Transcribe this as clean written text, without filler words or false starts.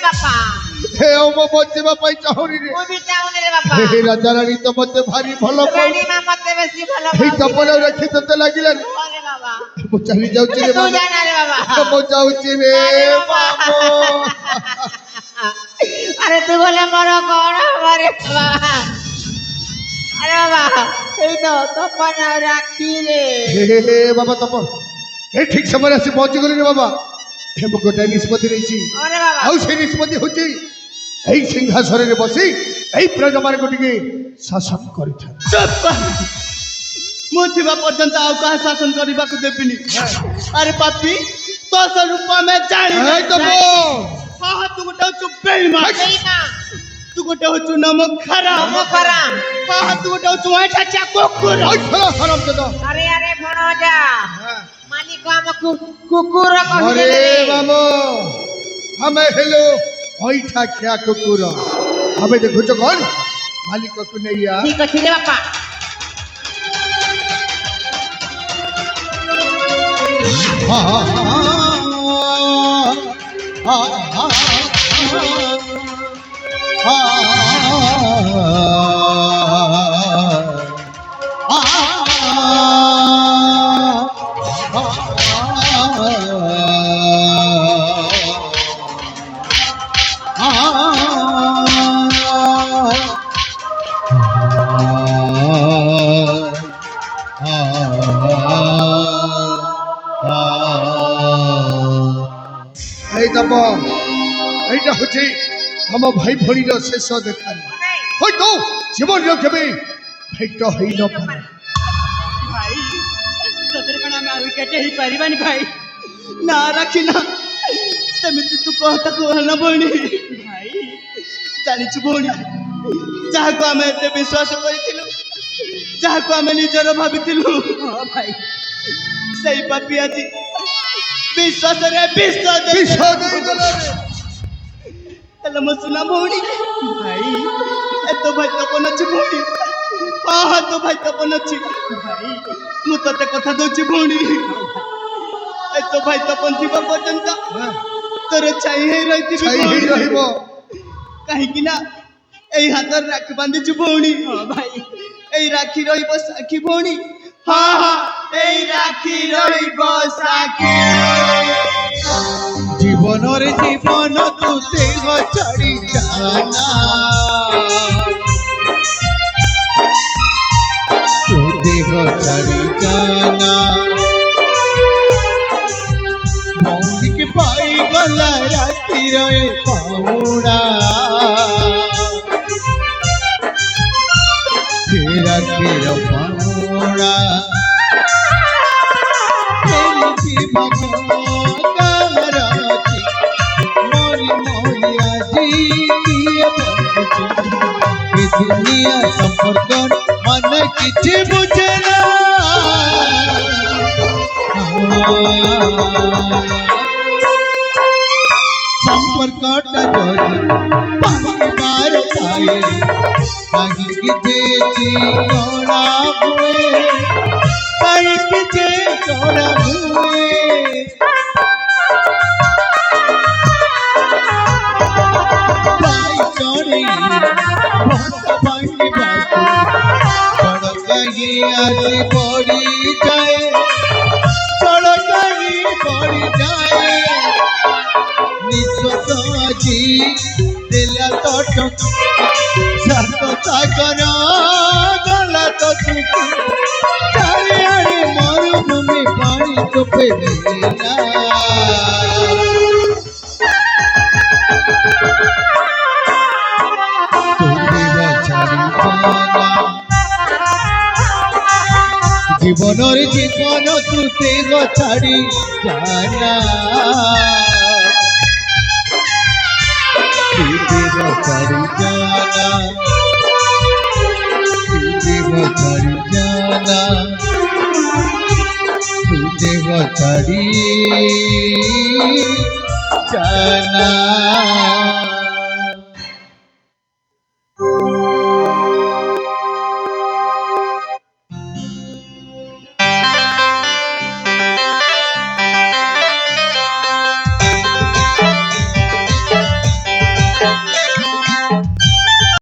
बापा हे ओ मो बचेबा पाई चाहुरी रे मु भी चाहुनी रे बापा हे राजा रानी तो मते भारी भलो पाउ रानी मां मते बेसी भलो हे तपन रखी तते लागिला अरे बाबा मु चली जाउची रे तू जाना रे बाबा मु जाउची रे बाबू अरे तू बोले मरो कौन हमारे बाबा अरे बाबा ए तो तपन राखी रे हे बाबा तपन हे ठीक समय आसी पहुंची गली रे बाबा हे मु गोटा निष्पत्ति रहिची अरे बाबा आउ से निष्पत्ति होची এই সিংহাসনে বসি এই প্রজামান গুটিকে শাসন করিথা चुप मु थिबा पर्यंत आउ कहा शासन करबाकू देबिनी अरे पापी तो स्वरूप में जानी এই তো বো हां तू गोटे चुप बेईमान बेईमा तू गोटे हो नमक खराब नमक खराब हां तू गोटे हो ऐठा चा कुकुर ওই শালা হারাম দাদা अरे अरे भणोजा मालिक हमको कुकुर अरे कहले रे बाबू हमें हेलो ओइठा क्या कुकुर हमें देखो तो कौन मालिक को नहीं आ ठीक अछि रे बापा हाँ हाँ हाँ हाँ এইটা হচ্ছে আমার ভাই ভরির শেষ দেখা হয়তো জীবন কেবে ভেট হই ন পারে भाई सदर कणा में आवी केटे ही परिवानी भाई ना रखी ना समिति तू कहता को न बोणी भाई जानी छु बोणी जहा को हमें एते विश्वास करिथिलु जहा को हमें निजर भाबिथिलु हां भाई सही पापी आजी विश्वास रे विश्वास दे गला रे तले मसुना बोणी भाई एतो भाई तो कोन छु बोणी हां तो भाई तो कोन छु भाई मु तते कथा दोछि बोणी एतो भाई तो पंथिबा पर्यंत तोर चाहि हे रहिति सही ही रहिबो काहे कि ना एई हातर राखी बांधि छु बोणी हां भाई एई राखी रहिबो साखी बोणी हां हां एई राखी रहिबो साखी জীবনের জীবন তুতে ছাড়ি জানা তুতে ছাড়ি জানা মৌলিক পাই গলা রাতি রে পাউড়া ফেরা ফেরা পাউড়া তেরি জীবন दुनिया संपर्क मन किछि बुझे ना संपर्क जरी पानी बार पाए कहीं किछि जोड़ा हुए कहीं किछि जोड़ा हुए भाई चोरी आसी पड़ी जाए सड़करी पड़ी जाए निश्वत जी दिला तो सात सागर गला तो चारिआड़े मरुभूमि पानी चुपे मिला জীবনের জীবন তুতে ছাড়ি জানা তুতে ছাড়ি জানা তুতে ছাড়ি জানা তুতে ছাড়ি জানা Thank you.